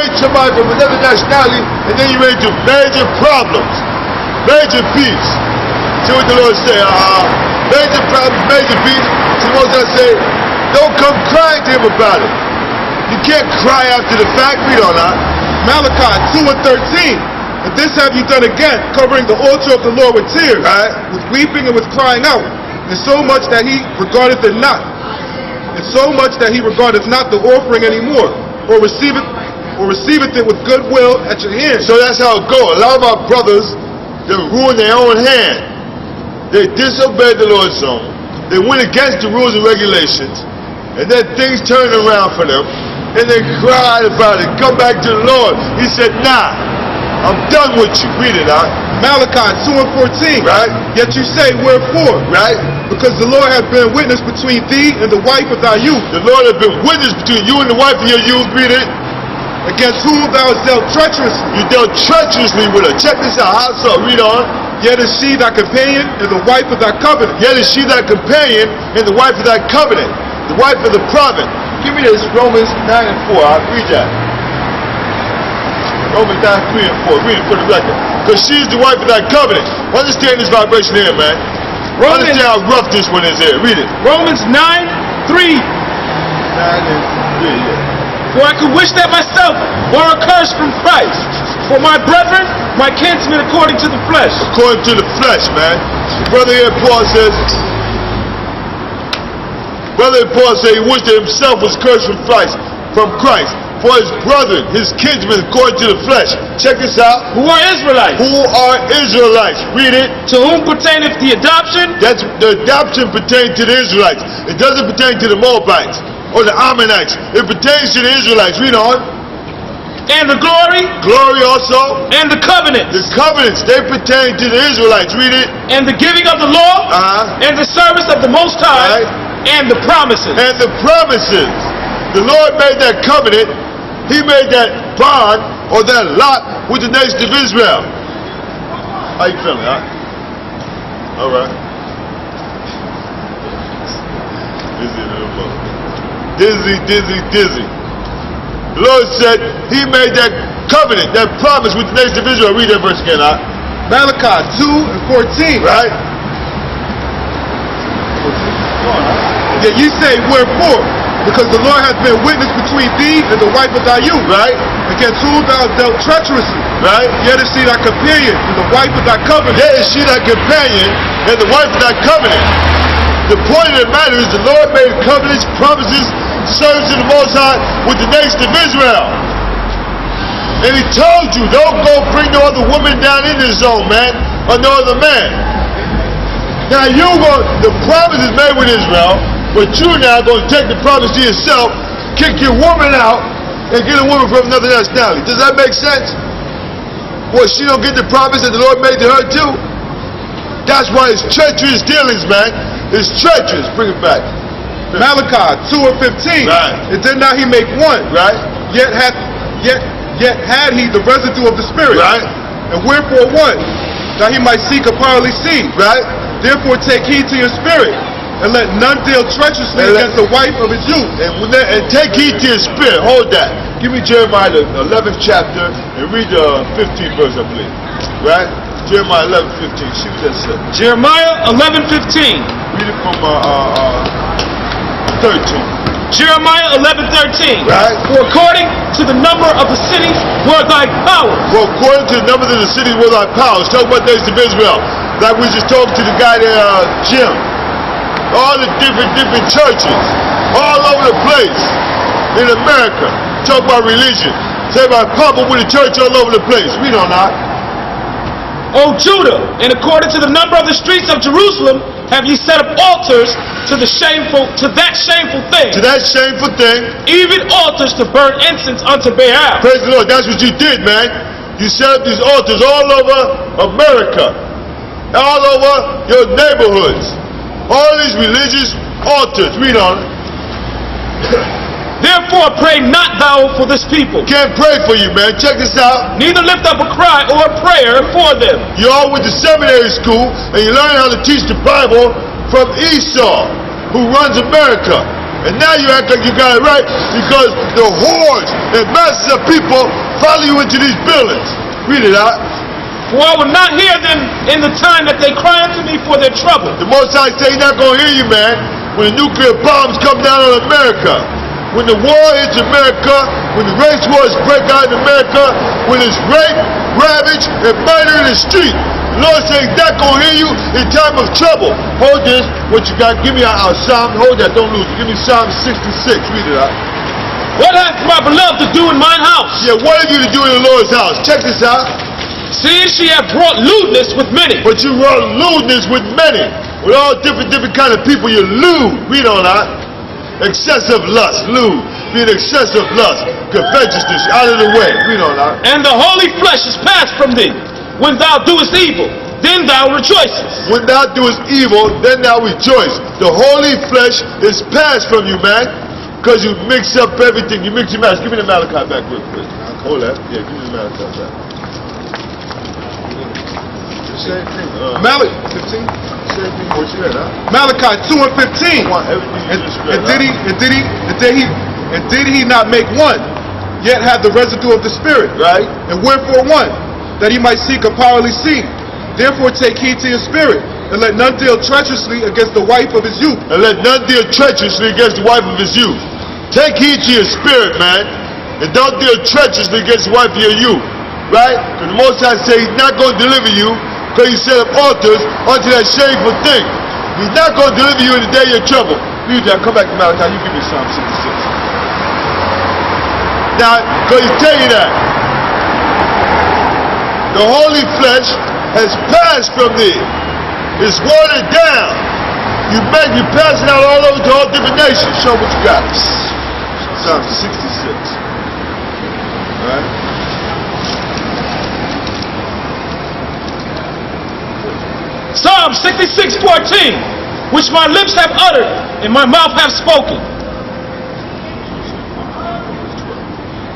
bring somebody from another nationality, and then you run into major problems, major peace. See what the Lord say? Major problems, major peace. See what I say? Don't come crying to him about it. You can't cry after the fact. Read on that. Malachi 2 and 13. And this have you done again, covering the altar of the Lord with tears, right, with weeping and with crying out, and so much that he regardeth it not, and so much that he regardeth not the offering anymore, or receiveth it with good will at your hand. So that's how it goes. A lot of our brothers, they ruin their own hand. They disobeyed the Lord's song. They went against the rules and regulations, and then things turned around for them, and they cried about it. Come back to the Lord. He said, nah, I'm done with you. Read it out. Malachi 2 and 14. Right. Yet you say, wherefore? Right. Because the Lord hath been witness between thee and the wife of thy youth. The Lord hath been witness between you and the wife of your youth. Read it. Against whom thou hast dealt treacherously. You dealt treacherously with her. Check this out. How so? Read on. Yet is she thy companion and the wife of thy covenant. Yet is she thy companion and the wife of thy covenant. The wife of the province. Give me this Romans 9 and 4. I'll read that. Romans 9, 3 and 4. Read it for the record. Because she's the wife of thy covenant. Understand this vibration here, man. Understand how rough this one is here. Read it. Romans 9, 3. 9 and 3, yeah. For I could wish that myself were accursed from Christ, for my brethren, my kinsmen according to the flesh. According to the flesh, man. Brother here, Paul says, he wished that himself was cursed from Christ. For his brethren, his kinsmen, according to the flesh. Check this out. Who are Israelites? Who are Israelites? Read it. To whom pertaineth the adoption? That's the adoption pertains to the Israelites. It doesn't pertain to the Moabites or the Ammonites. It pertains to the Israelites. Read on. And the glory? Glory also. And the covenants? The covenants, they pertain to the Israelites. Read it. And the giving of the law? And the service of the Most High? Right. And the promises? And the promises. The Lord made that covenant. He made that bond or that lot with the nation of Israel. How you feeling, huh? All right. Dizzy. The Lord said he made that covenant, that promise with the nation of Israel. Read that verse again, huh? Malachi 2 and 14. Right? Yet ye say, wherefore? Because the Lord hath been witness between thee and the wife of thy youth. Right? Against whom thou hast dealt treacherously. Right? Yet is she thy companion and the wife of thy covenant. Yet is she thy companion and the wife of thy covenant. The point of the matter is the Lord made covenants, promises, service to the Most High with the nation of Israel. And he told you, don't go bring no other woman down in this zone, man, or no other man. Now the promise is made with Israel, but you're now going to take the promise to yourself, kick your woman out, and get a woman from another nationality. Does that make sense? Well, she don't get the promise that the Lord made to her too. That's why it's treacherous dealings, man. It's treacherous. Bring it back. Malachi 2 and 15. Right. And did not he make one? Right. Yet had he the residue of the Spirit. Right. And wherefore one? That he might seek a pearly seed. Right. Therefore take heed to your spirit, and let none deal treacherously against the wife of his youth. And take heed to your spirit. Hold that. Give me Jeremiah the 11th chapter and read the 15th verse, I believe. Right? Jeremiah 11:15. See what that says. Jeremiah 11:15. Read it from 13. Jeremiah 11:13. Right. For according to the number of the cities were thy power. For according to the numbers of the cities were thy powers. Talk about the nation of Israel. Like we just talked to the guy there, Jim. All the different churches, all over the place in America. Talk about religion. Say about Papa with a church all over the place. We don't know. O Judah, and according to the number of the streets of Jerusalem, have ye set up altars to that shameful thing. To that shameful thing. Even altars to burn incense unto Baal. Praise the Lord. That's what you did, man. You set up these altars all over America, all over your neighborhoods. All these religious altars. Read on. Therefore pray not thou for this people. Can't pray for you, man. Check this out. Neither lift up a cry or a prayer for them. You all went to seminary school and you learned how to teach the Bible from Esau, who runs America. And now you act like you got it right because the hordes and masses of people follow you into these buildings. Read it out. For I will not hear them in the time that they cry unto me for their trouble. The Most High say he's not going to hear you, man, when the nuclear bombs come down on America. When the war hits America, when the race wars break out in America, when it's rape, ravage, and murder in the street. The Lord says he's not going to hear you in time of trouble. Hold this, what you got, give me our Psalm, hold that, don't lose it. Give me Psalm 66, read it out. What hath my beloved to do in mine house? Yeah, what have you to do in the Lord's house? Check this out. Seeing she hath brought lewdness with many. But you brought lewdness with many. With all different kind of people, you lewd. Read on that. Excessive lust, lewd. Being excessive lust. Covetousness, out of the way. Read on that. And the holy flesh is passed from thee. When thou doest evil, then thou rejoicest. When thou doest evil, then thou rejoice. The holy flesh is passed from you, man. Because you mix up everything. You mix your match. Give me the Malachi back real quick. Hold that. Yeah, give me the Malachi back. Same thing. Malachi 15. Same thing. What you read, huh? Malachi 2 and 15. I want everything you just read. And did he not make one, yet have the residue of the Spirit? Right? And wherefore one? That he might seek a powerly seed. Therefore take heed to your spirit, and let none deal treacherously against the wife of his youth. And let none deal treacherously against the wife of his youth. Take heed to your spirit, man. And don't deal treacherously against the wife of your youth. Right? Because the Most High say he's not going to deliver you because you set up altars unto that shameful thing. He's not going to deliver you in the day of your trouble. Read that. Come back to Malachi. You give me Psalm 66. Now, because he's telling you that. The holy flesh has passed from thee. It's watered down. You pass it out all over to all different nations. Show what you got. Psalm 66. All right? Psalm 66:14, which my lips have uttered and my mouth have spoken.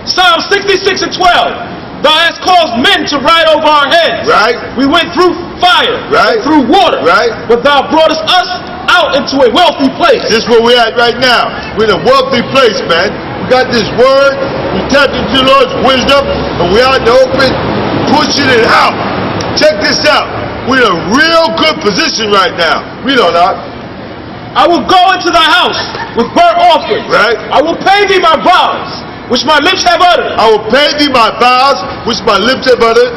Psalm 66 and 12. Thou hast caused men to ride over our heads. Right. We went through fire, Right. through water, Right. but thou broughtest us out into a wealthy place. This is where we're at right now. We're in a wealthy place, man. We got this word, we tapped into the Lord's wisdom, and we're out in the open, pushing it out. Check this out. We're in a real good position right now. Read on out. I will go into thy house with burnt offerings. Right. I will pay thee my vows, which my lips have uttered, I will pay thee my vows, which my lips have uttered.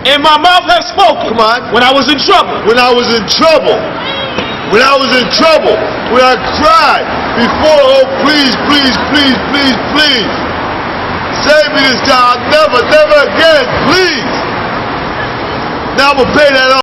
and my mouth have spoken. Come on. When I was in trouble. When I was in trouble. When I was in trouble. When I cried before, oh please, please, please, please, please. Save me this time. Never, never again, please. Now I'm going to pay that off.